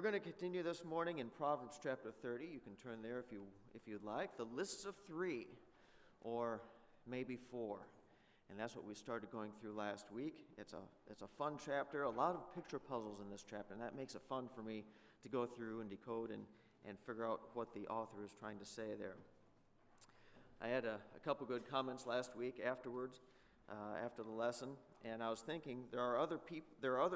We're going to continue this morning in Proverbs chapter 30. You can turn there if you'd like. The lists of three, or maybe four. And that's what we started going through last week. It's a fun chapter, a lot of picture puzzles in this chapter, and that makes it fun for me to go through and decode and figure out what the author is trying to say there. I had a couple good comments last week afterwards, after the lesson, and I was thinking there are other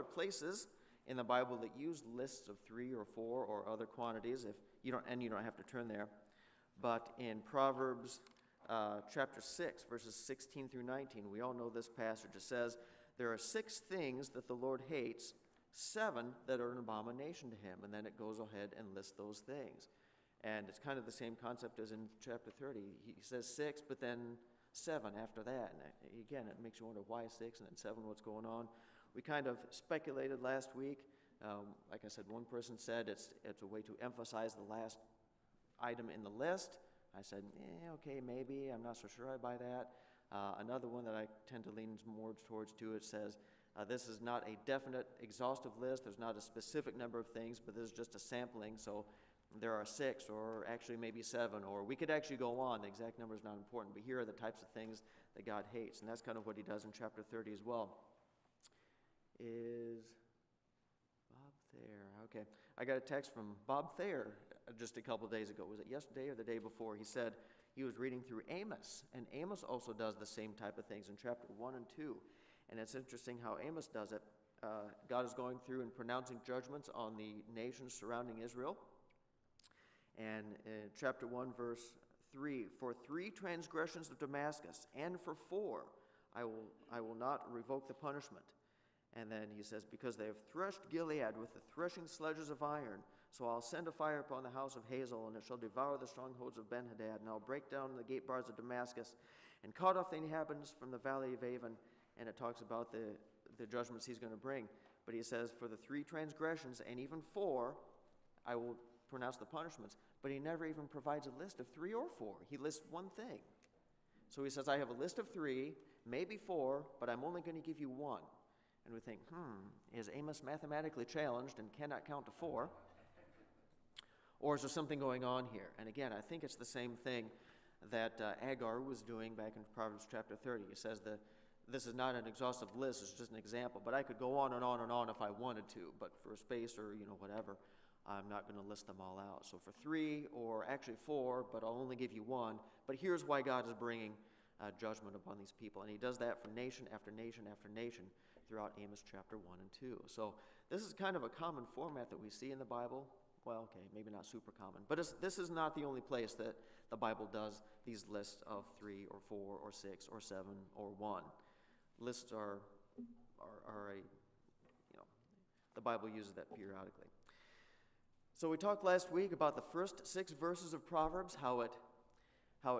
places in the Bible that use lists of 3 or 4 or other quantities. If you don't have to turn there, but in Proverbs chapter 6, verses 16 through 19, we all know this passage. It says, "There are 6 things that the Lord hates, 7 that are an abomination to him," and then it goes ahead and lists those things. And it's kind of the same concept as in chapter 30. He says 6, but then 7 after that. And again, it makes you wonder why 6 and then 7, what's going on. We kind of speculated last week. Like I said, one person said it's a way to emphasize the last item in the list. I said, okay, maybe. I'm not so sure I buy that. Another one that I tend to lean more towards too, it says, this is not a definite, exhaustive list. There's not a specific number of things, but this is just a sampling. So there are 6, or actually maybe 7, or we could actually go on. The exact number is not important, but here are the types of things that God hates. And that's kind of what he does in chapter 30 as well. Is Bob Thayer? Okay. I got a text from Bob Thayer just a couple days ago. Was it yesterday or the day before? He said he was reading through Amos, and Amos also does the same type of things in chapter 1 and 2. And it's interesting how Amos does it. God is going through and pronouncing judgments on the nations surrounding Israel. And in chapter 1, verse 3, "For 3 transgressions of Damascus, and for 4, I will not revoke the punishment." And then he says, "Because they have threshed Gilead with the threshing sledges of iron, so I'll send a fire upon the house of Hazel, and it shall devour the strongholds of Ben-Hadad, and I'll break down the gate bars of Damascus, and cut off the inhabitants from the valley of Avon." And it talks about the judgments he's going to bring. But he says, "For the 3 transgressions, and even 4, I will pronounce the punishments." But he never even provides a list of 3 or 4. He lists one thing. So he says, I have a list of 3, maybe 4, but I'm only going to give you 1. And we think, is Amos mathematically challenged and cannot count to 4? Or is there something going on here? And again, I think it's the same thing that Agar was doing back in Proverbs chapter 30. He says that this is not an exhaustive list, it's just an example. But I could go on and on and on if I wanted to. But for space or whatever, I'm not going to list them all out. So for 3, or actually 4, but I'll only give you 1. But here's why God is bringing judgment upon these people. And he does that for nation after nation after nation throughout Amos chapter 1 and 2. So this is kind of a common format that we see in the Bible. Well, okay, maybe not super common. But this is not the only place that the Bible does these lists of 3 or 4 or 6 or 7 or 1. Lists are the Bible uses that periodically. So we talked last week about the first 6 verses of Proverbs, how it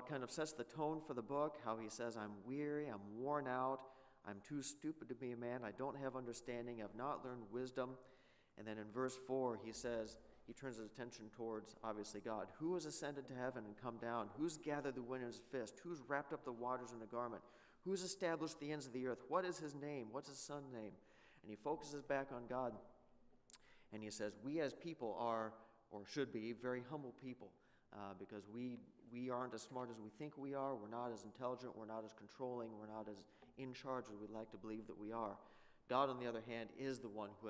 kind of sets the tone for the book, how he says, I'm weary, I'm worn out, I'm too stupid to be a man, I don't have understanding, I've not learned wisdom. And then in verse 4, he says, he turns his attention towards, obviously, God. Who has ascended to heaven and come down? Who's gathered the wind in his fist? Who's wrapped up the waters in a garment? Who's established the ends of the earth? What is his name? What's his son's name? And he focuses back on God. And he says, we as people are, or should be, very humble people. Because we aren't as smart as we think we are. We're not as intelligent. We're not as controlling. We're not as in charge as we'd like to believe that we are. God, on the other hand, is the one who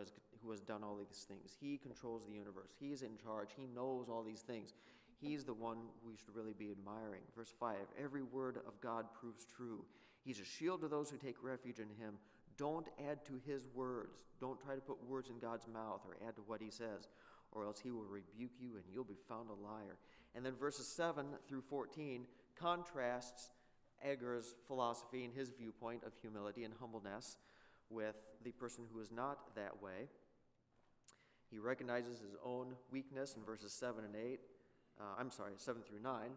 has done all of these things. He controls the universe. He's in charge. He knows all these things. He's the one we should really be admiring. Verse 5, every word of God proves true. He's a shield to those who take refuge in him. Don't add to his words. Don't try to put words in God's mouth or add to what he says, or else he will rebuke you and you'll be found a liar. And then verses 7 through 14 contrasts Agar's philosophy and his viewpoint of humility and humbleness with the person who is not that way. He recognizes his own weakness in verses 7 through 9,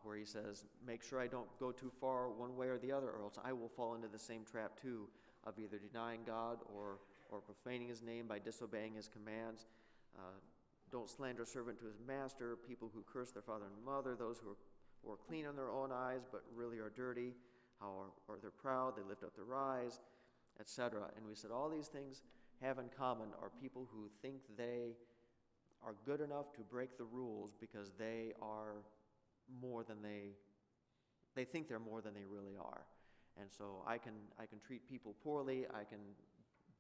where he says, make sure I don't go too far one way or the other, or else I will fall into the same trap too, of either denying God or profaning his name by disobeying his commands. Don't slander a servant to his master, people who curse their father and mother, those who are clean in their own eyes but really are dirty, or they're proud, they lift up their eyes, etc. And we said all these things have in common are people who think they are good enough to break the rules because they are more than they think they're more than they really are. And so I can treat people poorly, I can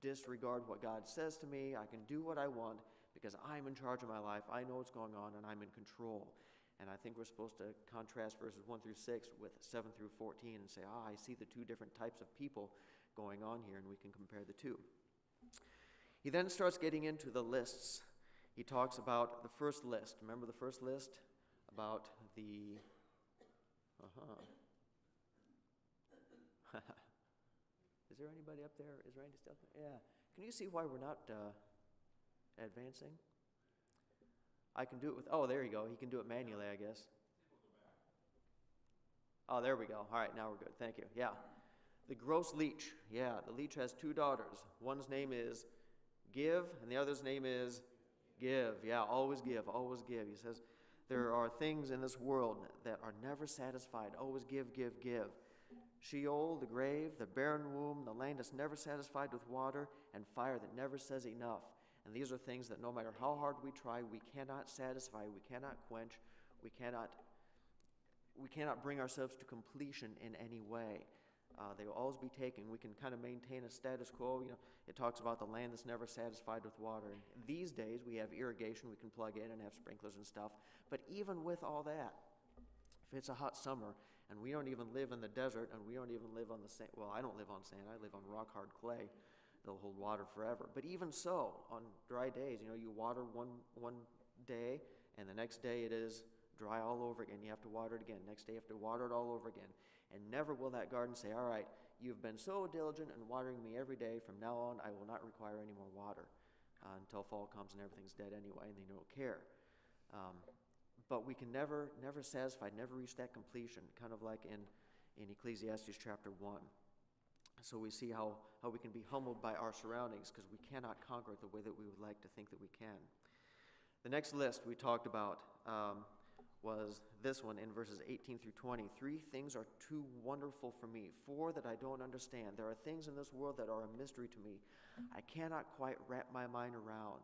disregard what God says to me, I can do what I want because I'm in charge of my life, I know what's going on, and I'm in control. And I think we're supposed to contrast verses 1 through 6 with 7 through 14 and say, I see the two different types of people going on here, and we can compare the two. He then starts getting into the lists. He talks about the first list. Remember the first list? About the... Is there anybody up there? Is Randy still up there? Yeah. Can you see why we're not advancing? I can do it with... Oh, there you go. He can do it manually, I guess. Oh, there we go. All right, now we're good. Thank you. Yeah. The gross leech. Yeah, the leech has two daughters. One's name is Give, and the other's name is Give. Yeah, always give, always give. He says, there are things in this world that are never satisfied. Always give, give, give. Sheol, the grave, the barren womb, the land that's never satisfied with water, and fire that never says enough. And these are things that no matter how hard we try, we cannot satisfy, we cannot quench, we cannot bring ourselves to completion in any way. They will always be taken. We can kind of maintain a status quo. It talks about the land that's never satisfied with water. And these days, we have irrigation we can plug in and have sprinklers and stuff. But even with all that, if it's a hot summer, and we don't even live in the desert, and we don't even live on the sand. Well, I don't live on sand. I live on rock-hard clay. They'll hold water forever. But even so, on dry days, you water one day, and the next day it is dry all over again. You have to water it again. Next day you have to water it all over again. And never will that garden say, all right, you've been so diligent in watering me every day. From now on, I will not require any more water until fall comes and everything's dead anyway, and they don't care. But we can never satisfy, never reach that completion, kind of like in Ecclesiastes chapter 1. So we see how we can be humbled by our surroundings because we cannot conquer it the way that we would like to think that we can. The next list we talked about was this one in verses 18 through 20. 3 things are too wonderful for me, 4 that I don't understand. There are things in this world that are a mystery to me. I cannot quite wrap my mind around.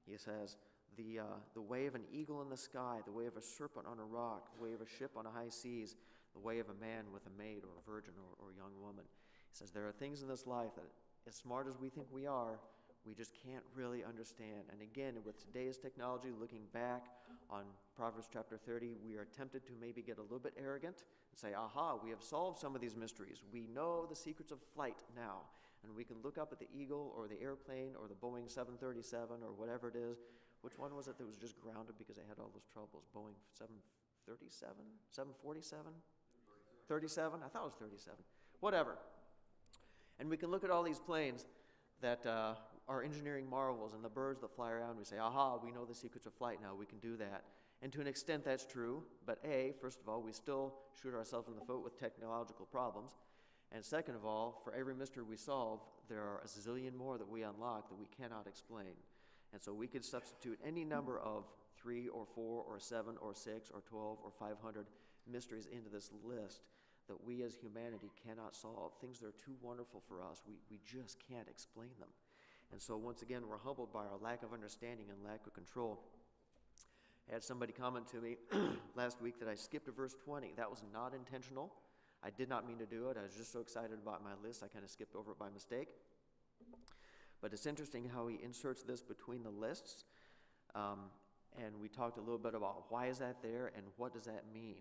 He says, the way of an eagle in the sky, the way of a serpent on a rock, the way of a ship on the high seas, the way of a man with a maid or a virgin or young woman. He says there are things in this life that, as smart as we think we are, we just can't really understand. And again, with today's technology, looking back on Proverbs chapter 30, we are tempted to maybe get a little bit arrogant and say, aha, we have solved some of these mysteries. We know the secrets of flight now. And we can look up at the eagle or the airplane or the Boeing 737 or whatever it is. Which one was it that was just grounded because they had all those troubles? Boeing 737? 747? 37? I thought it was 37. Whatever. And we can look at all these planes that are engineering marvels and the birds that fly around. We say, aha, we know the secrets of flight now. We can do that. And to an extent, that's true. But first of all, we still shoot ourselves in the foot with technological problems. And second of all, for every mystery we solve, there are a zillion more that we unlock that we cannot explain. And so we could substitute any number of 3 or 4 or 7 or 6 or 12 or 500 mysteries into this list that we as humanity cannot solve. Things that are too wonderful for us. We just can't explain them. And so once again, we're humbled by our lack of understanding and lack of control. I had somebody comment to me last week that I skipped to verse 20. That was not intentional. I did not mean to do it. I was just so excited about my list, I kind of skipped over it by mistake. But it's interesting how he inserts this between the lists. And we talked a little bit about why is that there and what does that mean.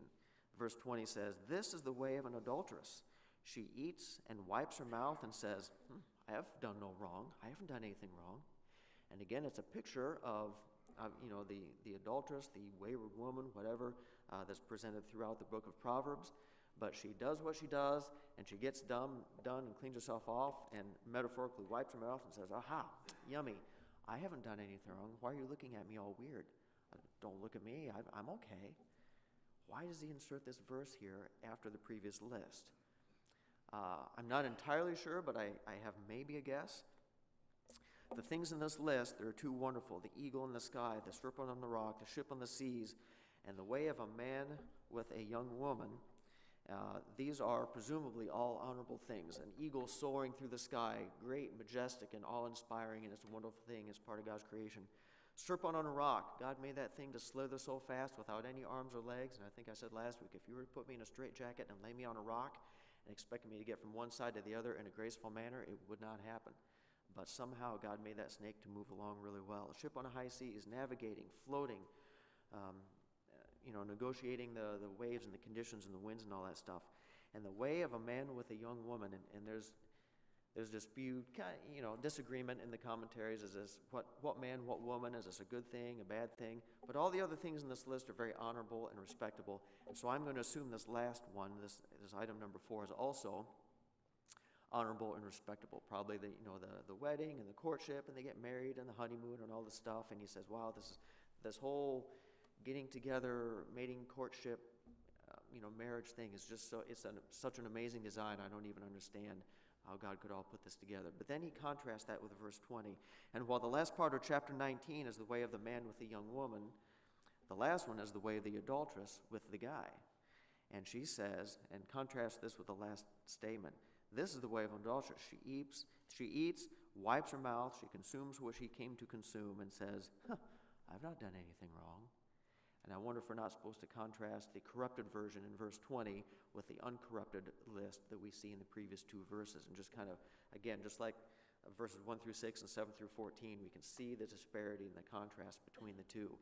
Verse 20 says, this is the way of an adulteress. She eats and wipes her mouth and says, I have done no wrong. I haven't done anything wrong. And again, it's a picture of the adulteress, the wayward woman, whatever, that's presented throughout the book of Proverbs. But she does what she does, and she gets done and cleans herself off and metaphorically wipes her mouth and says, aha, yummy, I haven't done anything wrong. Why are you looking at me all weird? Don't look at me. I'm okay. Why does he insert this verse here after the previous list? I'm not entirely sure, but I have maybe a guess. The things in this list, they're too wonderful. The eagle in the sky, the serpent on the rock, the ship on the seas, and the way of a man with a young woman. These are presumably all honorable things. An eagle soaring through the sky, great, majestic, and awe-inspiring, and it's a wonderful thing. It's part of God's creation. Serpent on a rock. God made that thing to slither so fast without any arms or legs. And I think I said last week, if you were to put me in a straitjacket and lay me on a rock and expect me to get from one side to the other in a graceful manner, it would not happen. But somehow God made that snake to move along really well. A ship on a high sea is navigating, floating, negotiating the waves and the conditions and the winds and all that stuff. And the way of a man with a young woman, and there's dispute, disagreement in the commentaries. Is this what man, what woman? Is this a good thing, a bad thing? But all the other things in this list are very honorable and respectable. And so I'm going to assume this last one, this item number 4, is also honorable and respectable. Probably the wedding and the courtship, and they get married and the honeymoon and all this stuff. And he says, wow, this whole getting together, mating, courtship, marriage thing is just such an amazing design. I don't even understand how God could all put this together. But then he contrasts that with verse 20. And while the last part of chapter 19 is the way of the man with the young woman, the last one is the way of the adulteress with the guy. And she says, and contrast this with the last statement, this is the way of an adulteress. She eats, wipes her mouth, she consumes what she came to consume, and says, I've not done anything wrong. And I wonder if we're not supposed to contrast the corrupted version in verse 20 with the uncorrupted list that we see in the previous 2 verses. And just kind of, again, just like verses 1 through 6 and 7 through 14, we can see the disparity and the contrast between the two.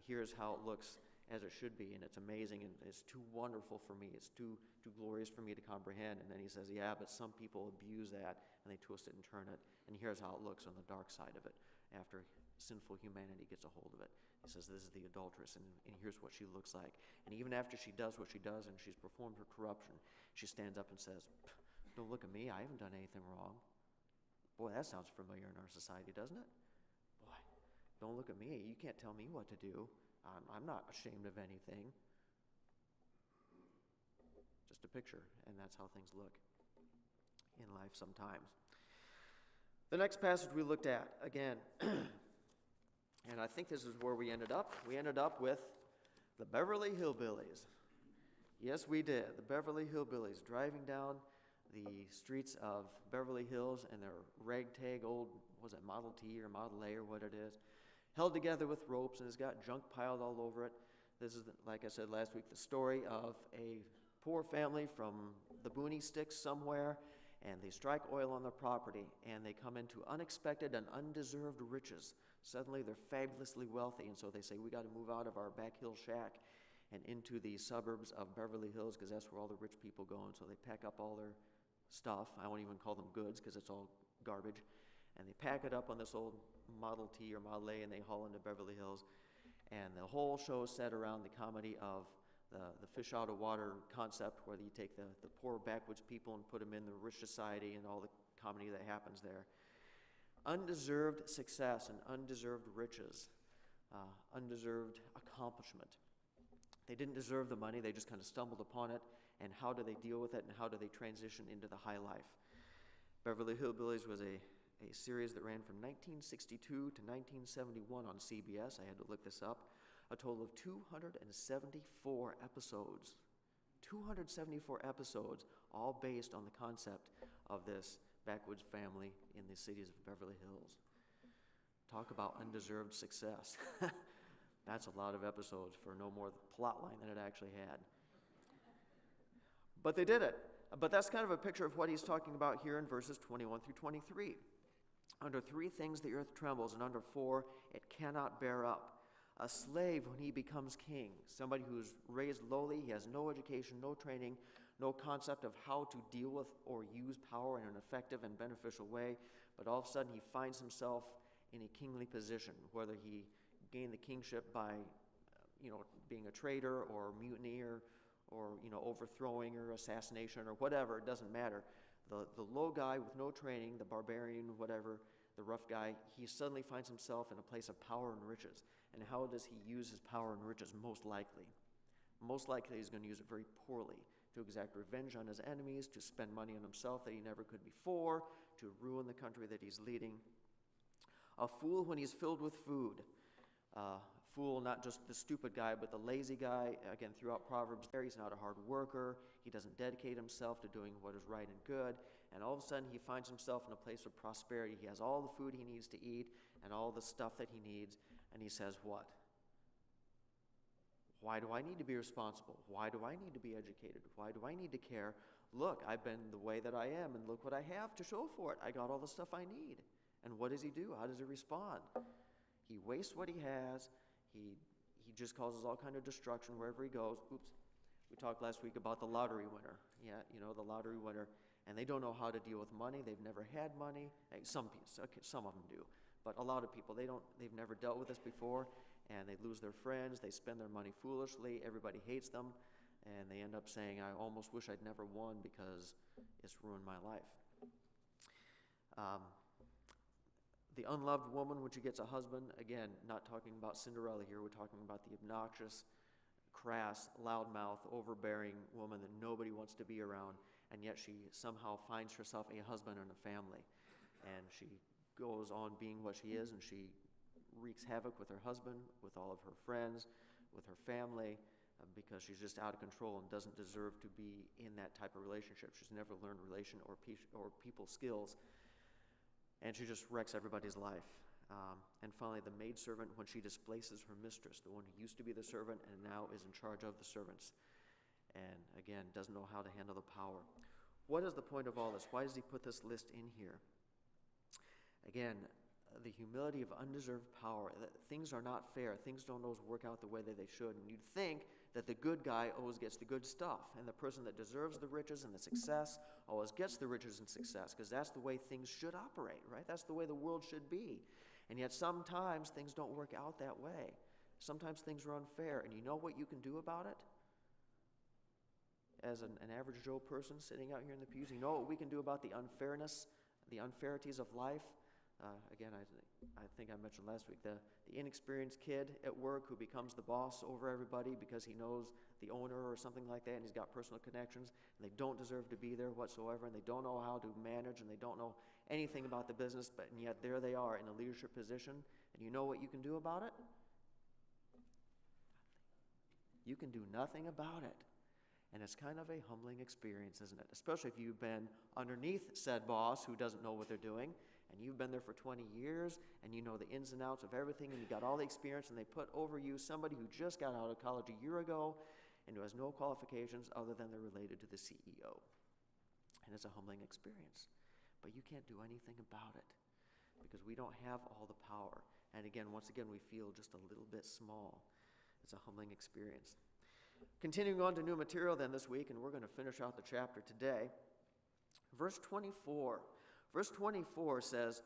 Here's how it looks as it should be, and it's amazing, and it's too wonderful for me. It's too glorious for me to comprehend. And then he says, yeah, but some people abuse that, and they twist it and turn it. And here's how it looks on the dark side of it after sinful humanity gets a hold of it. He says, this is the adulteress, and here's what she looks like. And even after she does what she does and she's performed her corruption, she stands up and says, don't look at me, I haven't done anything wrong. Boy, that sounds familiar in our society, doesn't it? Boy, don't look at me, you can't tell me what to do. I'm not ashamed of anything. Just a picture, and that's how things look in life sometimes. The next passage we looked at, again, and I think this is where we ended up. We ended up with the Beverly Hillbillies. Yes, we did. The Beverly Hillbillies driving down the streets of Beverly Hills in their ragtag old, was it Model T or Model A or what it is, held together with ropes, and it's got junk piled all over it. This is, like I said last week, the story of a poor family from the boony sticks somewhere, and they strike oil on their property, and they come into unexpected and undeserved riches. Suddenly they're fabulously wealthy, and so they say, we got to move out of our back hill shack and into the suburbs of Beverly Hills, because that's where all the rich people go. And so they pack up all their stuff. I won't even call them goods, because it's all garbage. And they pack it up on this old Model T or Model A, and they haul into Beverly Hills. And the whole show is set around the comedy of the fish out of water concept, where you take the poor backwoods people and put them in the rich society, and all the comedy that happens there. Undeserved success and undeserved riches, undeserved accomplishment. They didn't deserve the money, they just kind of stumbled upon it, and how do they deal with it, and how do they transition into the high life? Beverly Hillbillies was a series that ran from 1962 to 1971 on CBS. I had to look this up. A total of 274 episodes. 274 episodes, all based on the concept of this backwoods family in the cities of Beverly Hills. Talk about undeserved success. That's a lot of episodes for no more plot line than it actually had. But they did it. But that's kind of a picture of what he's talking about here in verses 21 through 23. Under 3 things the earth trembles, and under 4 it cannot bear up. A slave when he becomes king, somebody who's raised lowly, he has no education, no training, no concept of how to deal with or use power in an effective and beneficial way, but all of a sudden he finds himself in a kingly position, whether he gained the kingship by being a traitor or mutiny or overthrowing or assassination or whatever, it doesn't matter. The low guy with no training, the barbarian, whatever, the rough guy, he suddenly finds himself in a place of power and riches. And how does he use his power and riches? Most likely he's going to use it very poorly, to exact revenge on his enemies, to spend money on himself that he never could before, to ruin the country that he's leading. A fool when he's filled with food. Fool, not just the stupid guy, but the lazy guy. Again, throughout Proverbs there, he's not a hard worker. He doesn't dedicate himself to doing what is right and good. And all of a sudden, he finds himself in a place of prosperity. He has all the food he needs to eat and all the stuff that he needs. And he says what? Why do I need to be responsible? Why do I need to be educated? Why do I need to care? Look, I've been the way that I am, and look what I have to show for it. I got all the stuff I need. And what does he do? How does he respond? He wastes what he has. He just causes all kind of destruction wherever he goes. Oops. We talked last week about the lottery winner. Yeah, the lottery winner. And they don't know how to deal with money. They've never had money. Some of them do. But a lot of people, they've never dealt with this before, and they lose their friends. They spend their money foolishly. Everybody hates them. And they end up saying, I almost wish I'd never won because it's ruined my life. The unloved woman, when she gets a husband, again, not talking about Cinderella here, we're talking about the obnoxious, crass, loudmouth, overbearing woman that nobody wants to be around, and yet she somehow finds herself a husband and a family. And she goes on being what she is, and she wreaks havoc with her husband, with all of her friends, with her family, because she's just out of control and doesn't deserve to be in that type of relationship. She's never learned relation or people skills, and she just wrecks everybody's life. And finally, the maidservant, when she displaces her mistress, the one who used to be the servant and now is in charge of the servants, and again, doesn't know how to handle the power. What is the point of all this? Why does he put this list in here? Again, the humility of undeserved power. Things are not fair. Things don't always work out the way that they should. And you'd think that the good guy always gets the good stuff, and the person that deserves the riches and the success always gets the riches and success, because that's the way things should operate, right? That's the way the world should be. And yet sometimes things don't work out that way. Sometimes things are unfair, and you know what you can do about it? As an average Joe person sitting out here in the pews, you know what we can do about the unfairness, the unfairities of life? Again, I think I mentioned last week, the inexperienced kid at work who becomes the boss over everybody because he knows the owner or something like that, and he's got personal connections, and they don't deserve to be there whatsoever, and they don't know how to manage, and they don't know anything about the business, and yet there they are in a leadership position, and you know what you can do about it? You can do nothing about it. And it's kind of a humbling experience, isn't it? Especially if you've been underneath said boss who doesn't know what they're doing, and you've been there for 20 years, and you know the ins and outs of everything, and you got all the experience, and they put over you somebody who just got out of college a year ago and who has no qualifications other than they're related to the CEO. And it's a humbling experience. But you can't do anything about it because we don't have all the power. And again, once again, we feel just a little bit small. It's a humbling experience. Continuing on to new material then this week, and we're going to finish out the chapter today. Verse 24. Verse 24 says,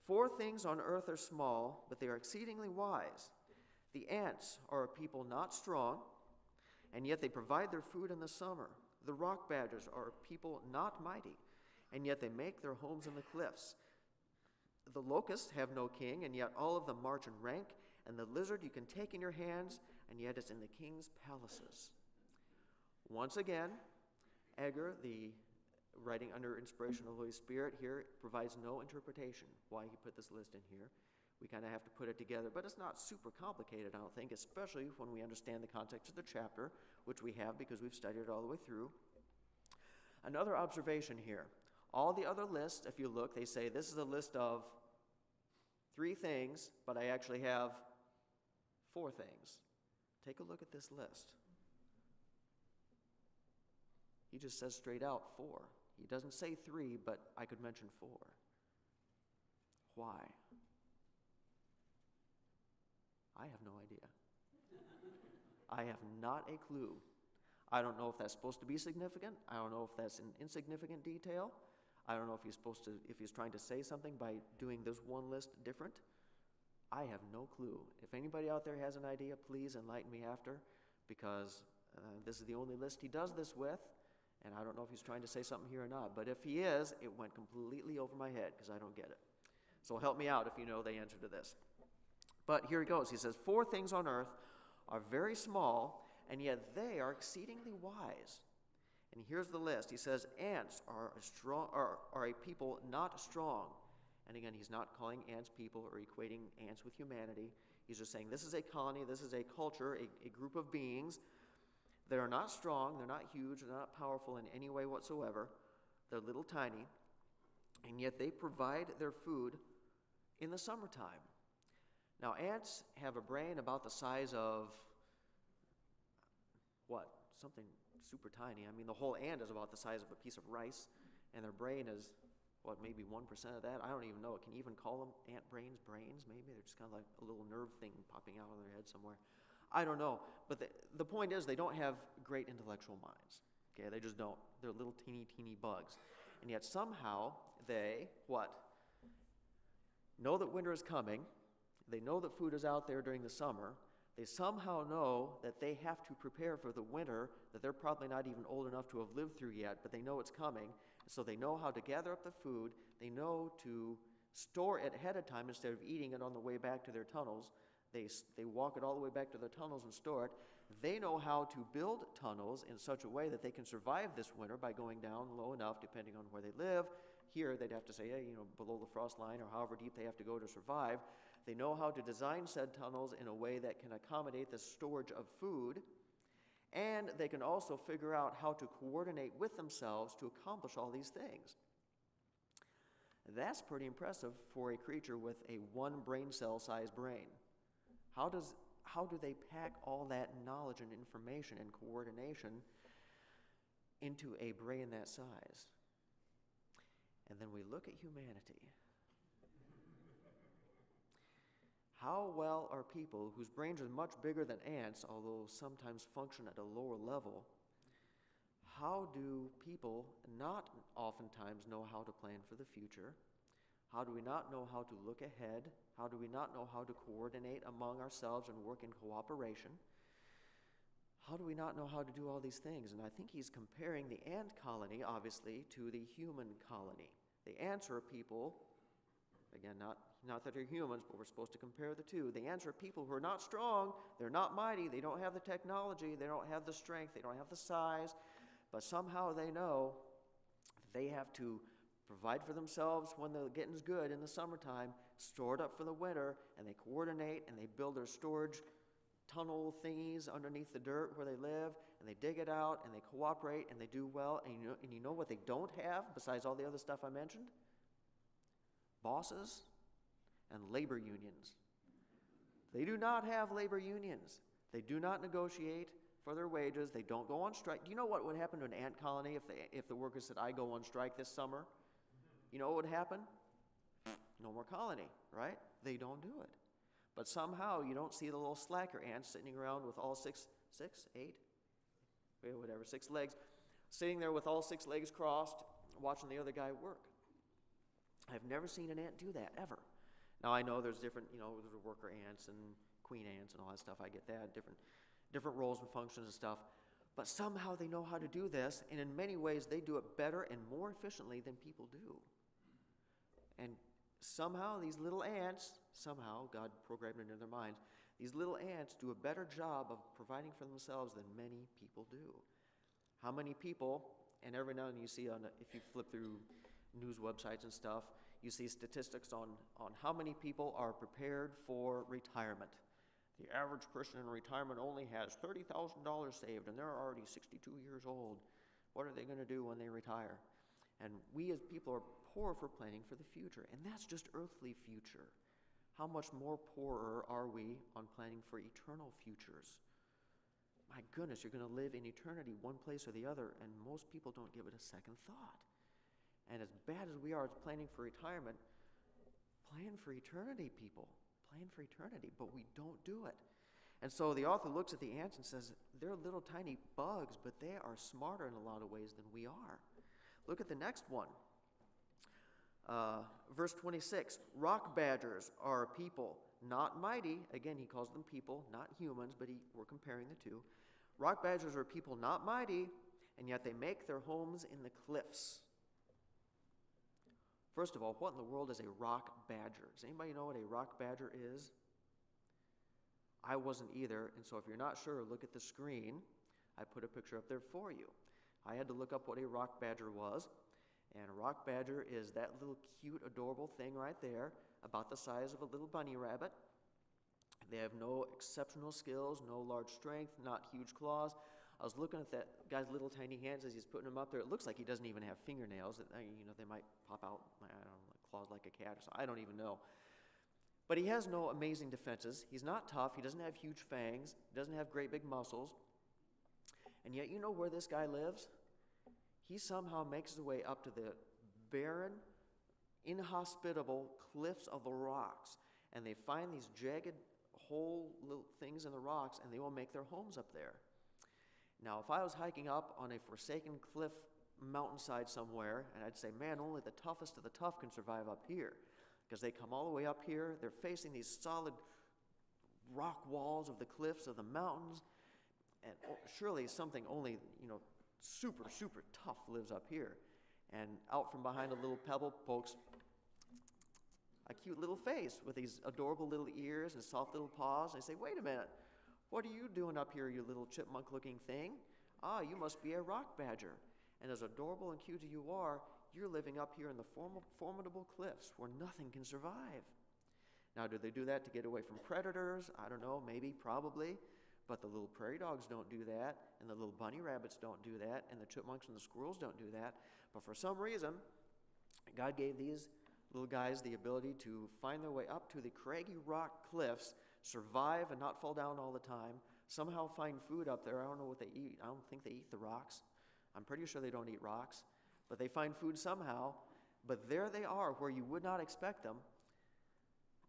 4 things on earth are small, but they are exceedingly wise. The ants are a people not strong, and yet they provide their food in the summer. The rock badgers are a people not mighty, and yet they make their homes in the cliffs. The locusts have no king, and yet all of them march in rank, and the lizard you can take in your hands, and yet it's in the king's palaces. Once again, Edgar, the writing under inspiration of the Holy Spirit here, provides no interpretation why he put this list in here. We kind of have to put it together, but it's not super complicated, I don't think, especially when we understand the context of the chapter, which we have because we've studied it all the way through. Another observation here. All the other lists, if you look, they say this is a list of 3 things, but I actually have 4 things. Take a look at this list. He just says straight out 4. He doesn't say 3, but I could mention 4. Why? I have no idea. I have not a clue. I don't know if that's supposed to be significant. I don't know if that's an insignificant detail. I don't know if he's trying to say something by doing this one list different. I have no clue. If anybody out there has an idea, please enlighten me after, because this is the only list he does this with, and I don't know if he's trying to say something here or not. But if he is, it went completely over my head because I don't get it. So help me out if you know the answer to this. But here he goes. He says, 4 things on earth are very small, and yet they are exceedingly wise. And here's the list. He says, ants are a people not strong. And again, he's not calling ants people or equating ants with humanity. He's just saying this is a colony, this is a culture, a group of beings that are not strong, they're not huge, they're not powerful in any way whatsoever. They're little tiny, and yet they provide their food in the summertime. Now, ants have a brain about the size of, what? Something super tiny. I mean, the whole ant is about the size of a piece of rice, and their brain is, what, maybe 1% of that? I don't even know. Can you even call them ant brains? Maybe? They're just kind of like a little nerve thing popping out of their head somewhere. I don't know. But the point is, they don't have great intellectual minds. Okay, they just don't. They're little teeny bugs. And yet somehow they, what? Know that winter is coming. They know that food is out there during the summer. They somehow know that they have to prepare for the winter that they're probably not even old enough to have lived through yet, but they know it's coming. So they know how to gather up the food. They know to store it ahead of time instead of eating it on the way back to their tunnels. They walk it all the way back to their tunnels and store it. They know how to build tunnels in such a way that they can survive this winter by going down low enough, depending on where they live. Here, they'd have to say, hey, below the frost line or however deep they have to go to survive. They know how to design said tunnels in a way that can accommodate the storage of food. And they can also figure out how to coordinate with themselves to accomplish all these things. That's pretty impressive for a creature with a one brain cell size brain. How do they pack all that knowledge and information and coordination into a brain that size? And then we look at humanity. How well are people whose brains are much bigger than ants, although sometimes function at a lower level, how do people not oftentimes know how to plan for the future? How do we not know how to look ahead? How do we not know how to coordinate among ourselves and work in cooperation? How do we not know how to do all these things? And I think he's comparing the ant colony, obviously, to the human colony. The ants are people, again, not that they're humans, but we're supposed to compare the two. The ants are people who are not strong, they're not mighty, they don't have the technology, they don't have the strength, they don't have the size, but somehow they know they have to provide for themselves when the getting's good in the summertime, store it up for the winter, and they coordinate and they build their storage tunnel thingies underneath the dirt where they live, and they dig it out and they cooperate and they do well. And you know what they don't have besides all the other stuff I mentioned? Bosses and labor unions. They do not have labor unions. They do not negotiate for their wages. They don't go on strike. Do you know what would happen to an ant colony if the workers said, I go on strike this summer? You know what would happen? No more colony, right? They don't do it. But somehow you don't see the little slacker ants sitting around with all six, eight, whatever, 6 legs, sitting there with all 6 legs crossed, watching the other guy work. I've never seen an ant do that, ever. Now I know there's different, there's worker ants and queen ants and all that stuff. I get that, different roles and functions and stuff. But somehow they know how to do this, and in many ways they do it better and more efficiently than people do. And somehow these little ants, God programmed it into their minds, these little ants do a better job of providing for themselves than many people do. How many people, and every now and then you see, if you flip through news websites and stuff, you see statistics on how many people are prepared for retirement. The average person in retirement only has $30,000 saved, and they're already 62 years old. What are they going to do when they retire? And we as people are poor for planning for the future, and that's just earthly future. How much more poorer are we on planning for eternal futures? My goodness, you're going to live in eternity one place or the other, and most people don't give it a second thought. And as bad as we are at planning for retirement, plan for eternity, people. Plan for eternity, but we don't do it. And so the author looks at the ants and says, they're little tiny bugs, but they are smarter in a lot of ways than we are. Look at the next one. Verse 26, rock badgers are a people not mighty. Again, he calls them people, not humans, but we're comparing the two. Rock badgers are people not mighty, and yet they make their homes in the cliffs. First of all, what in the world is a rock badger? Does anybody know what a rock badger is? I wasn't either, and so if you're not sure, look at the screen. I put a picture up there for you. I had to look up what a rock badger was, and a rock badger is that little cute, adorable thing right there, about the size of a little bunny rabbit. They have no exceptional skills, no large strength, not huge claws. I was looking at that guy's little tiny hands as he's putting them up there. It looks like he doesn't even have fingernails. They might pop out, I don't know, claws like a cat or something. I don't even know. But he has no amazing defenses. He's not tough. He doesn't have huge fangs. He doesn't have great big muscles. And yet you know where this guy lives? He somehow makes his way up to the barren, inhospitable cliffs of the rocks. And they find these jagged whole little things in the rocks, and they will make their homes up there. Now, if I was hiking up on a forsaken cliff mountainside somewhere, and I'd say, man, only the toughest of the tough can survive up here, because they come all the way up here, they're facing these solid rock walls of the cliffs of the mountains, and surely something only, super, super tough lives up here. And out from behind a little pebble pokes a cute little face with these adorable little ears and soft little paws. And I say, wait a minute, what are you doing up here, you little chipmunk-looking thing? Ah, you must be a rock badger. And as adorable and cute as you are, you're living up here in the formidable cliffs where nothing can survive. Now, do they do that to get away from predators? I don't know, maybe, probably. But the little prairie dogs don't do that, and the little bunny rabbits don't do that, and the chipmunks and the squirrels don't do that. But for some reason, God gave these little guys the ability to find their way up to the craggy rock cliffs, survive and not fall down all the time, somehow find food up there. I don't know what they eat. I don't think they eat the rocks. I'm pretty sure they don't eat rocks. But they find food somehow. But there they are, where you would not expect them.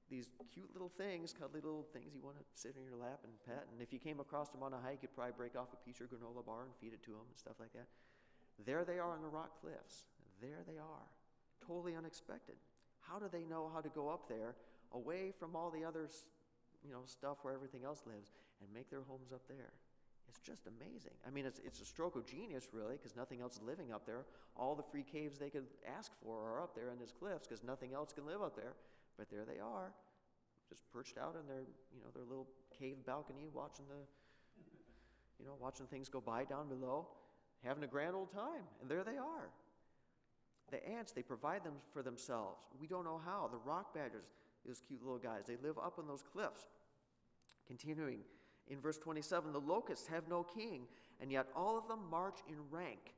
These cute little things, cuddly little things you want to sit in your lap and pet. And if you came across them on a hike, you'd probably break off a piece of granola bar and feed it to them and stuff like that. There they are on the rock cliffs. There they are. Totally unexpected. How do they know how to go up there, away from all the other, stuff where everything else lives, and make their homes up there? It's just amazing. I mean, it's a stroke of genius, really, because nothing else is living up there. All the free caves they could ask for are up there in these cliffs, because nothing else can live up there. But there they are, just perched out in their little cave balcony, watching watching things go by down below, having a grand old time. And there they are. The ants, they provide them for themselves. We don't know how. The rock badgers, those cute little guys, they live up on those cliffs. Continuing in verse 27, the locusts have no king, and yet all of them march in rank.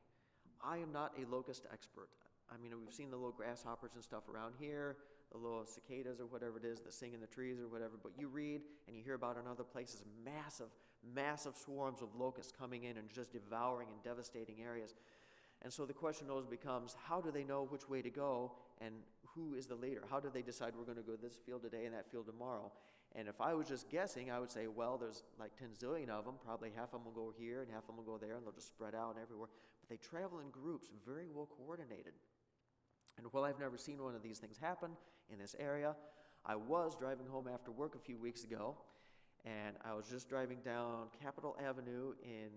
I am not a locust expert. I mean, we've seen the little grasshoppers and stuff around here, the little cicadas or whatever it is that sing in the trees or whatever, but you read and you hear about in other places massive, massive swarms of locusts coming in and just devouring and devastating areas. And so the question always becomes, how do they know which way to go, and who is the leader? How do they decide we're going to go to this field today and that field tomorrow? And if I was just guessing, I would say, well, there's like 10 zillion of them. Probably half of them will go here and half of them will go there, and they'll just spread out everywhere. But they travel in groups, very well coordinated. And while I've never seen one of these things happen in this area, I was driving home after work a few weeks ago, and I was just driving down Capitol Avenue in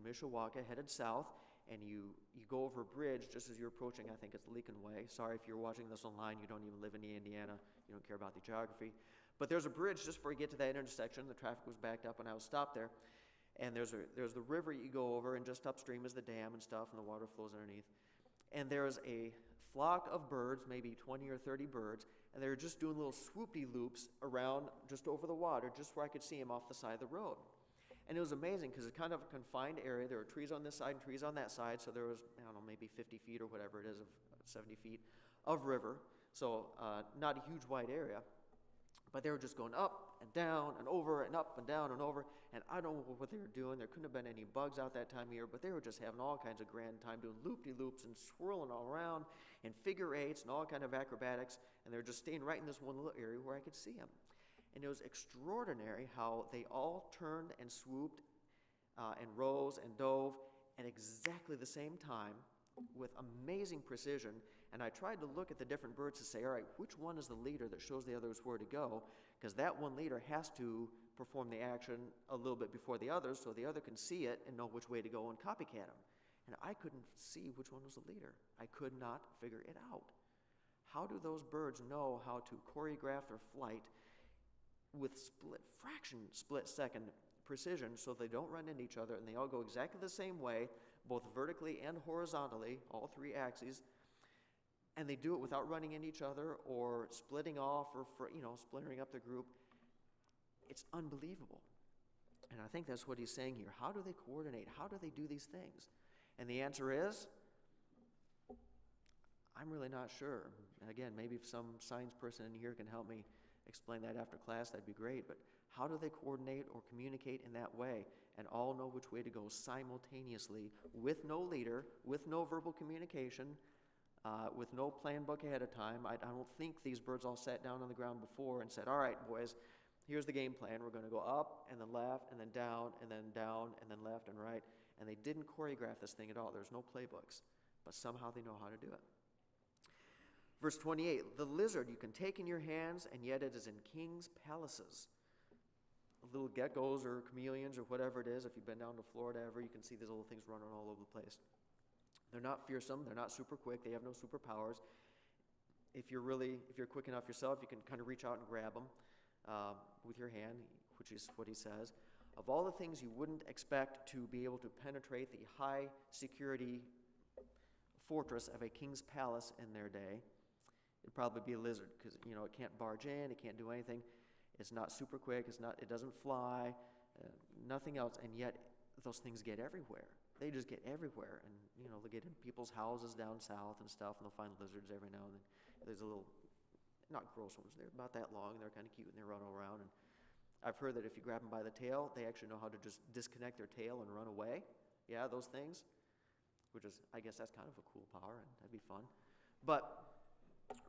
Mishawaka, headed south, and you go over a bridge just as you're approaching, I think it's Leakin Way. Sorry if you're watching this online, you don't even live in Indiana, you don't care about the geography. But there's a bridge just before you get to that intersection. The traffic was backed up and I was stopped there. And there's the river you go over, and just upstream is the dam and stuff, and the water flows underneath. And there's a flock of birds, maybe 20 or 30 birds, and they were just doing little swoopy-loops around just over the water, just where I could see them off the side of the road. And it was amazing because it's kind of a confined area. There were trees on this side and trees on that side, so there was, I don't know, maybe 50 feet or whatever it is, of 70 feet of river. So not a huge wide area. But they were just going up and down and over and up and down and over. And I don't know what they were doing. There couldn't have been any bugs out that time of year, but they were just having all kinds of grand time doing loop-de-loops and swirling all around in figure eights and all kind of acrobatics. And they were just staying right in this one little area where I could see them. And it was extraordinary how they all turned and swooped and rose and dove at exactly the same time with amazing precision. And I tried to look at the different birds to say, all right, which one is the leader that shows the others where to go? Because that one leader has to perform the action a little bit before the others so the other can see it and know which way to go and copycat him. And I couldn't see which one was the leader. I could not figure it out. How do those birds know how to choreograph their flight with split-second precision so they don't run into each other and they all go exactly the same way, both vertically and horizontally, all three axes, and they do it without running into each other or splitting off or splintering up the group? It's unbelievable. And I think that's what he's saying here. How do they coordinate? How do they do these things? And the answer is, I'm really not sure. And again, maybe if some science person in here can help me explain that after class, that'd be great. But how do they coordinate or communicate in that way and all know which way to go simultaneously with no leader, with no verbal communication, with no plan book ahead of time? I don't think these birds all sat down on the ground before and said, all right, boys, here's the game plan. We're going to go up and then left and then down and then down and then left and right. And they didn't choreograph this thing at all. There's no playbooks. But somehow they know how to do it. Verse 28, the lizard you can take in your hands, and yet it is in kings' palaces. Little geckos or chameleons or whatever it is. If you've been down to Florida ever, you can see these little things running all over the place. They're not fearsome. They're not super quick. They have no superpowers. If you're quick enough yourself, you can kind of reach out and grab them with your hand, which is what he says. Of all the things you wouldn't expect to be able to penetrate the high security fortress of a king's palace in their day, it'd probably be a lizard, because it can't barge in, it can't do anything. It's not super quick. It doesn't fly, nothing else. And yet those things get everywhere. They just get everywhere, and they'll get in people's houses down south and stuff, and they'll find lizards every now and then. There's a little, not gross ones. They're about that long. They're kind of cute, and they run around. And I've heard that if you grab them by the tail, they actually know how to just disconnect their tail and run away. Yeah, those things, which is, I guess that's kind of a cool power, and that'd be fun. But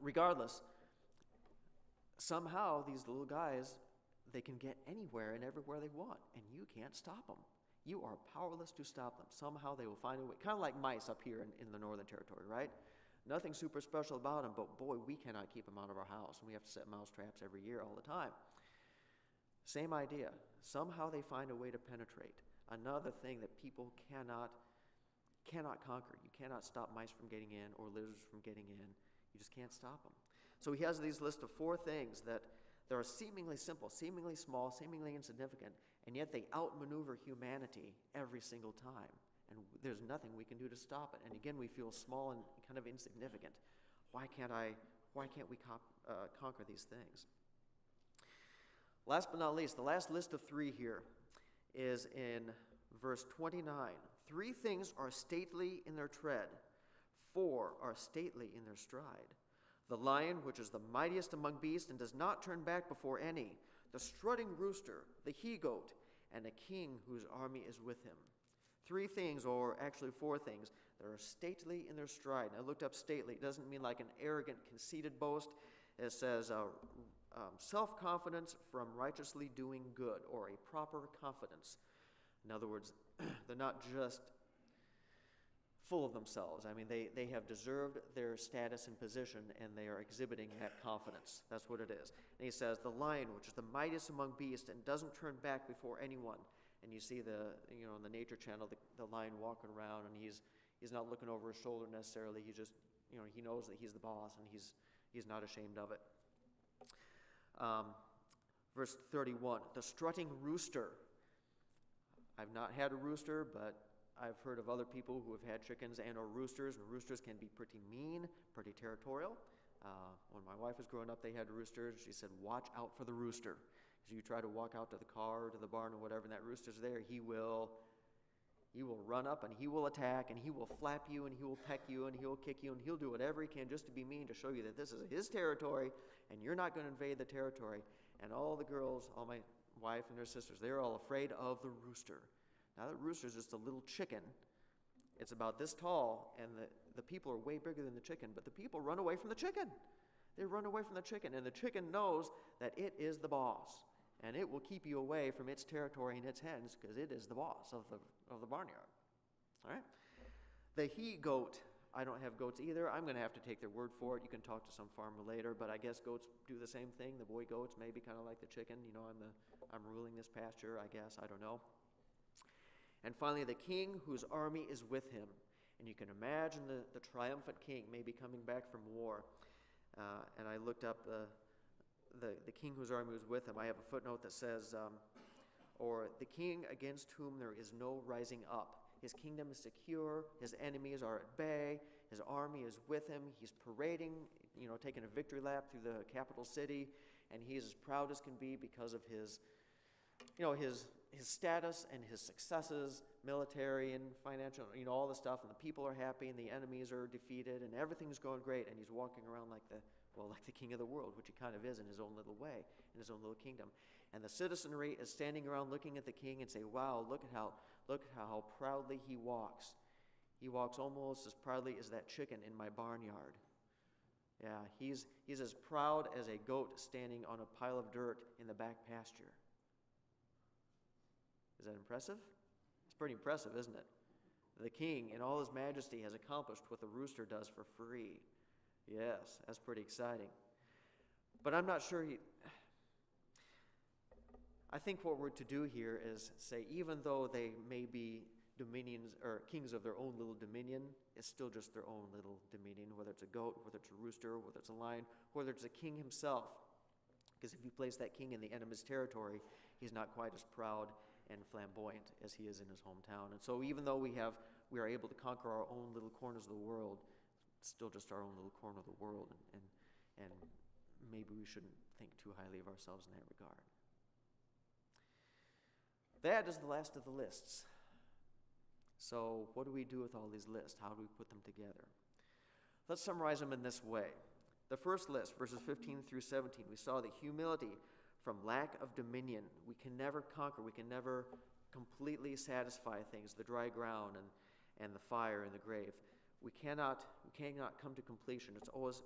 regardless, somehow these little guys, they can get anywhere and everywhere they want, and you can't stop them. You are powerless to stop them. Somehow they will find a way, kind of like mice up here in the Northern Territory, right? Nothing super special about them, but boy, we cannot keep them out of our house, and we have to set mouse traps every year all the time. Same idea. Somehow they find a way to penetrate. Another thing that people cannot conquer. You cannot stop mice from getting in or lizards from getting in. You just can't stop them. So he has these list of 4 things that are seemingly simple, seemingly small, seemingly insignificant, and yet they outmaneuver humanity every single time. And there's nothing we can do to stop it. And again, we feel small and kind of insignificant. Why can't we conquer these things? Last but not least, the last list of 3 here is in verse 29. 3 things are stately in their tread, 4 are stately in their stride. The lion, which is the mightiest among beasts and does not turn back before any, the strutting rooster, the he-goat, and a king whose army is with him. 3 things, or actually 4 things, that are stately in their stride. And I looked up stately. It doesn't mean like an arrogant, conceited boast. It says self-confidence from righteously doing good, or a proper confidence. In other words, they're not just full of themselves. I mean, they have deserved their status and position, and they are exhibiting that confidence. That's what it is. And he says, the lion, which is the mightiest among beasts, and doesn't turn back before anyone. And you see on the Nature Channel, the lion walking around, and he's not looking over his shoulder necessarily. He just, he knows that he's the boss, and he's not ashamed of it. Verse 31, the strutting rooster. I've not had a rooster, but I've heard of other people who have had chickens and or roosters, and roosters can be pretty mean, pretty territorial. When my wife was growing up, they had roosters. She said, watch out for the rooster. As you try to walk out to the car or to the barn or whatever, and that rooster's there, he will run up and he will attack and he will flap you and he will peck you and he'll kick you and he'll do whatever he can just to be mean, to show you that this is his territory and you're not going to invade the territory. And all the girls, all my wife and their sisters, they're all afraid of the rooster. Now, the rooster is just a little chicken. It's about this tall, and the people are way bigger than the chicken, but the people run away from the chicken. They run away from the chicken, and the chicken knows that it is the boss, and it will keep you away from its territory and its hens because it is the boss of the barnyard. All right? The he-goat. I don't have goats either. I'm going to have to take their word for it. You can talk to some farmer later, but I guess goats do the same thing. The boy goats maybe kind of like the chicken. I'm ruling this pasture, I guess. I don't know. And finally, the king whose army is with him. And you can imagine the triumphant king maybe coming back from war. And I looked up the king whose army was with him. I have a footnote that says, or the king against whom there is no rising up. His kingdom is secure. His enemies are at bay. His army is with him. He's parading, taking a victory lap through the capital city. And he is as proud as can be because of his status and his successes, military and financial, all the stuff, and the people are happy and the enemies are defeated and everything's going great, and he's walking around like well, like the king of the world, which he kind of is in his own little way, in his own little kingdom. And the citizenry is standing around looking at the king and say, wow, look at how proudly he walks. He walks almost as proudly as that chicken in my barnyard. Yeah, he's as proud as a goat standing on a pile of dirt in the back pasture. Is that impressive? It's pretty impressive, isn't it? The king, in all his majesty, has accomplished what the rooster does for free. Yes, that's pretty exciting. But I'm not sure I think what we're to do here is say, even though they may be dominions or kings of their own little dominion, it's still just their own little dominion, whether it's a goat, whether it's a rooster, whether it's a lion, whether it's a king himself. Because if you place that king in the enemy's territory, he's not quite as proud and flamboyant as he is in his hometown. And so even though we are able to conquer our own little corners of the world, it's still just our own little corner of the world, and maybe we shouldn't think too highly of ourselves in that regard. That is the last of the lists. So what do we do with all these lists? How do we put them together? Let's summarize them in this way. The first list, verses 15 through 17, we saw that humility from lack of dominion. We can never conquer. We can never completely satisfy things, the dry ground and the fire and the grave. We cannot come to completion.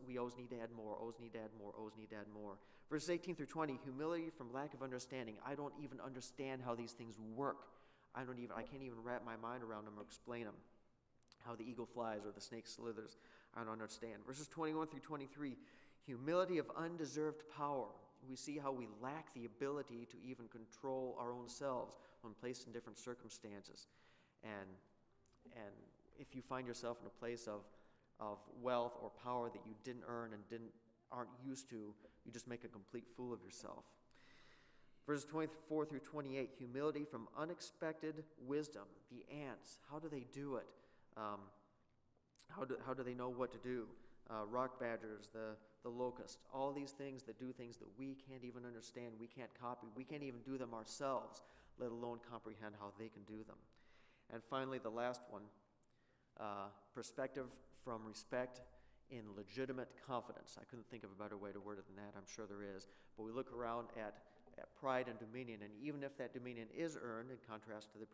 We always need to add more, always need to add more, always need to add more. Verses 18 through 20, humility from lack of understanding. I don't even understand how these things work. I can't even wrap my mind around them or explain them. How the eagle flies or the snake slithers, I don't understand. Verses 21 through 23, humility of undeserved power. We see how we lack the ability to even control our own selves when placed in different circumstances. And if you find yourself in a place of wealth or power that you didn't earn and aren't used to, you just make a complete fool of yourself. Verses 24 through 28, humility from unexpected wisdom. The ants, how do they do it? How do they know what to do? Rock badgers, the locust, all these things that do things that we can't even understand, we can't copy, we can't even do them ourselves, let alone comprehend how they can do them. And finally, the last one, perspective from respect in legitimate confidence. I couldn't think of a better way to word it than that. I'm sure there is. But we look around at pride and dominion, and even if that dominion is earned, in contrast to the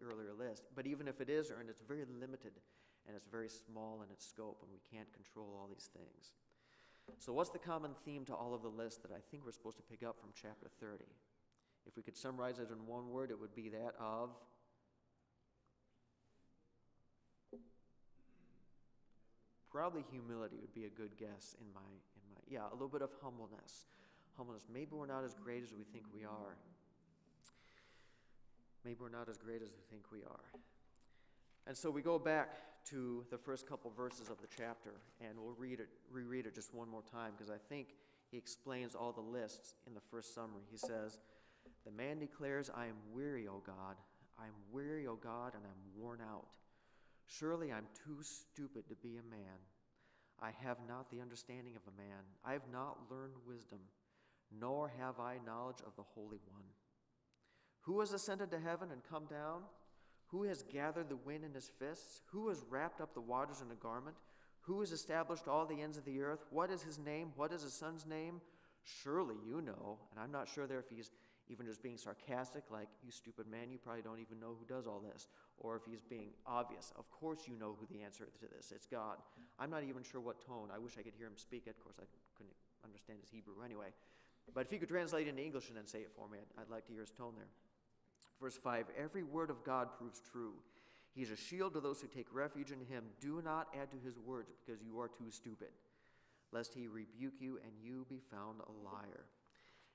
earlier list, but even if it is earned, it's very limited and it's very small in its scope, and we can't control all these things. So what's the common theme to all of the lists that I think we're supposed to pick up from chapter 30? If we could summarize it in one word, it would be that of probably humility would be a good guess in my a little bit of humbleness. Maybe we're not as great as we think we are. Maybe we're not as great as we think we are. And so we go back to the first couple verses of the chapter, and we'll reread it just one more time, because I think he explains all the lists in the first summary. He says, "The man declares, I am weary, O God. I am weary, O God, and I'm worn out. Surely I'm too stupid to be a man. I have not the understanding of a man. I have not learned wisdom, nor have I knowledge of the Holy One. Who has ascended to heaven and come down? Who has gathered the wind in his fists? Who has wrapped up the waters in a garment? Who has established all the ends of the earth? What is his name? What is his son's name? Surely you know." And I'm not sure there if he's even just being sarcastic, like, "You stupid man, you probably don't even know who does all this." Or if he's being obvious, "Of course you know who the answer to this. It's God." I'm not even sure what tone. I wish I could hear him speak it. Of course, I couldn't understand his Hebrew anyway. But if you could translate into English and then say it for me, I'd like to hear his tone there. Verse 5, "Every word of God proves true. He is a shield to those who take refuge in him. Do not add to his words, because you are too stupid, lest he rebuke you and you be found a liar."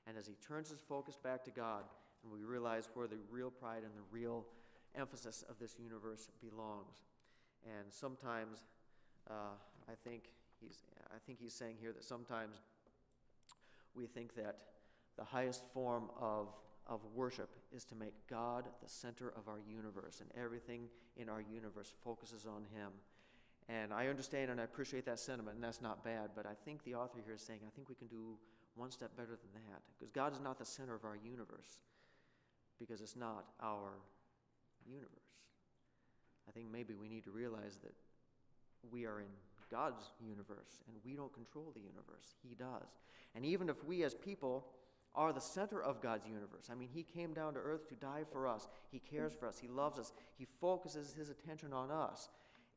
And as he turns his focus back to God, and we realize where the real pride and the real emphasis of this universe belongs. And sometimes I think he's saying here that sometimes we think that the highest form of worship is to make God the center of our universe, and everything in our universe focuses on him. And I understand and I appreciate that sentiment, and that's not bad, but I think the author here is saying, I think we can do one step better than that, because God is not the center of our universe, because it's not our universe. I think maybe we need to realize that we are in God's universe, and we don't control the universe. He does. And even if we as people are the center of God's universe, I mean, he came down to earth to die for us. He cares for us. He loves us. He focuses his attention on us.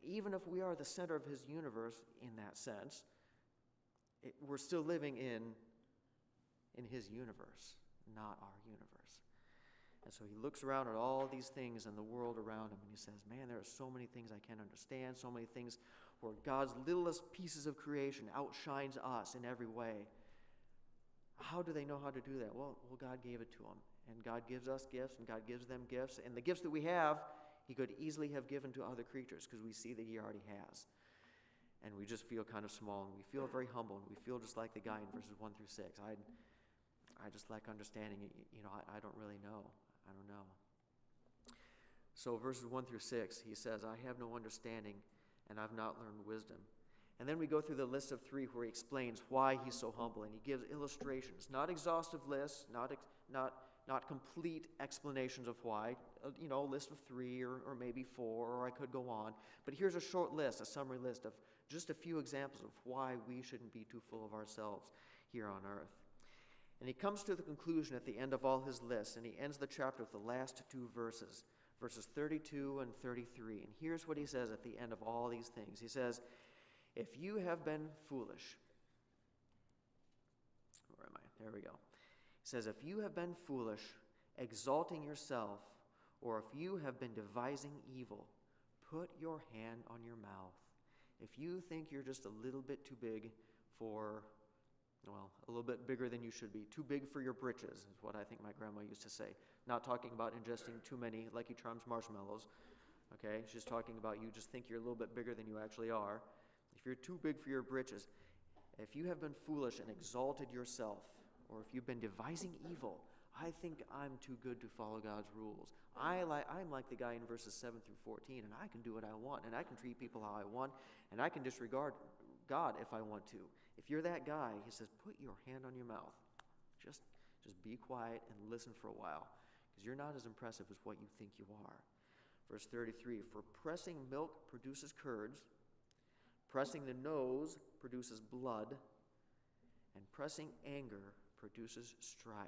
Even if we are the center of his universe in that sense, we're still living in his universe, not our universe. And so he looks around at all these things in the world around him, and he says, man, there are so many things I can't understand, so many things where God's littlest pieces of creation outshines us in every way. How do they know how to do that? Well, God gave it to them. And God gives us gifts, and God gives them gifts. And the gifts that we have, he could easily have given to other creatures, because we see that he already has. And we just feel kind of small, and we feel very humble, and we feel just like the guy in verses 1 through 6. I just lack understanding. I don't really know. I don't know. So verses 1 through 6, he says, I have no understanding, and I've not learned wisdom. And then we go through the list of 3 where he explains why he's so humble, and he gives illustrations, not exhaustive lists, not complete explanations of why, a list of 3 or maybe 4, or I could go on. But here's a short list, a summary list of just a few examples of why we shouldn't be too full of ourselves here on earth. And he comes to the conclusion at the end of all his lists, and he ends the chapter with the last 2 verses, verses 32 and 33. And here's what he says at the end of all these things. He says, if you have been foolish, where am I? There we go. He says, if you have been foolish, exalting yourself, or if you have been devising evil, put your hand on your mouth. If you think you're just a little bit too big for, a little bit bigger than you should be, too big for your britches is what I think my grandma used to say. Not talking about ingesting too many Lucky Charms marshmallows, okay? She's talking about you just think you're a little bit bigger than you actually are. If you're too big for your britches, if you have been foolish and exalted yourself, or if you've been devising evil, I think I'm too good to follow God's rules. I'm like the guy in verses 7 through 14, and I can do what I want, and I can treat people how I want, and I can disregard God if I want to. If you're that guy, he says, put your hand on your mouth. Just be quiet and listen for a while, because you're not as impressive as what you think you are. Verse 33, for pressing milk produces curds, pressing the nose produces blood, and pressing anger produces strife.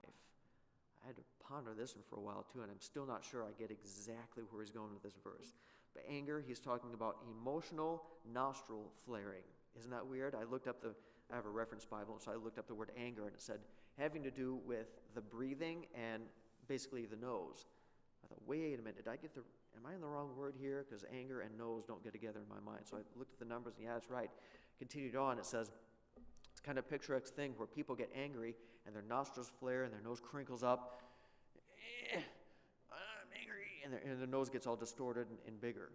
I had to ponder this one for a while too, and I'm still not sure I get exactly where he's going with this verse. But anger, he's talking about emotional nostril flaring. Isn't that weird? I have a reference Bible, so I looked up the word anger, and it said having to do with the breathing and basically the nose. I thought, wait a minute, am I in the wrong word here? Because anger and nose don't get together in my mind. So I looked at the numbers, and yeah, that's right. Continued on, it says, it's kind of a picturesque thing where people get angry, and their nostrils flare, and their nose crinkles up. I'm angry. And their nose gets all distorted and bigger.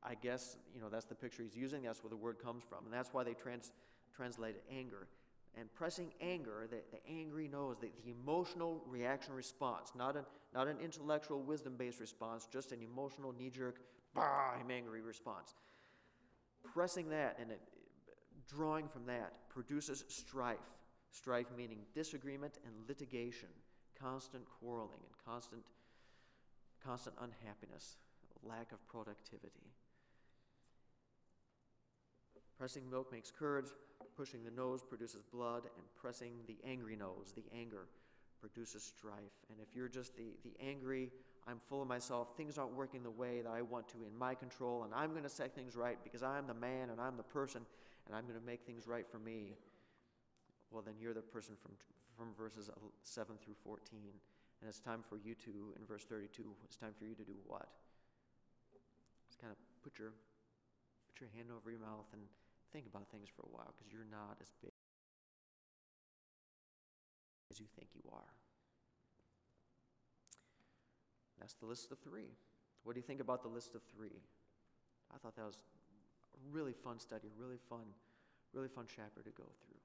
I guess, that's the picture he's using. That's where the word comes from. And that's why they translate it anger. And pressing anger, the angry nose, the emotional reaction response, not an intellectual wisdom-based response, just an emotional knee-jerk, I'm angry response. Pressing that and drawing from that produces strife. Strife meaning disagreement and litigation, constant quarreling and constant unhappiness, lack of productivity. Pressing milk makes curds, pushing the nose produces blood, and pressing the angry nose, the anger, produces strife. And if you're just the angry, I'm full of myself, things aren't working the way that I want to in my control, and I'm going to set things right because I'm the man and I'm the person, and I'm going to make things right for me, well, then you're the person from verses 7 through 14. And it's time for you to, in verse 32, it's time for you to do what? Just kind of put your hand over your mouth and think about things for a while, because you're not as big as you think you are. That's the list of 3. What do you think about the list of 3? I thought that was a really fun study, really fun chapter to go through.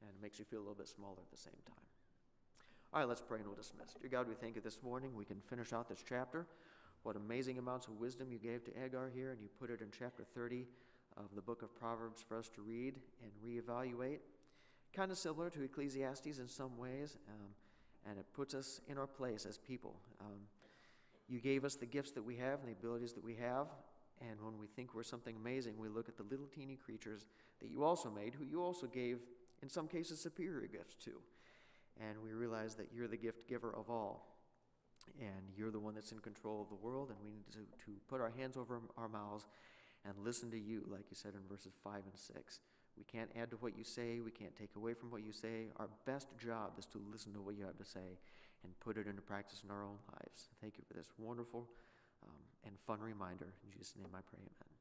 And it makes you feel a little bit smaller at the same time. All right, let's pray and we'll dismiss. Dear God, we thank you this morning. We can finish out this chapter. What amazing amounts of wisdom you gave to Agar here, and you put it in chapter 30 of the book of Proverbs for us to read and reevaluate. Kind of similar to Ecclesiastes in some ways, and it puts us in our place as people. You gave us the gifts that we have and the abilities that we have, And when we think we're something amazing, we look at the little teeny creatures that you also made, who you also gave, in some cases, superior gifts to. And we realize that you're the gift giver of all. And you're the one that's in control of the world, and we need to put our hands over our mouths and listen to you, like you said in verses 5 and 6. We can't add to what you say. We can't take away from what you say. Our best job is to listen to what you have to say and put it into practice in our own lives. Thank you for this wonderful and fun reminder. In Jesus' name I pray, amen.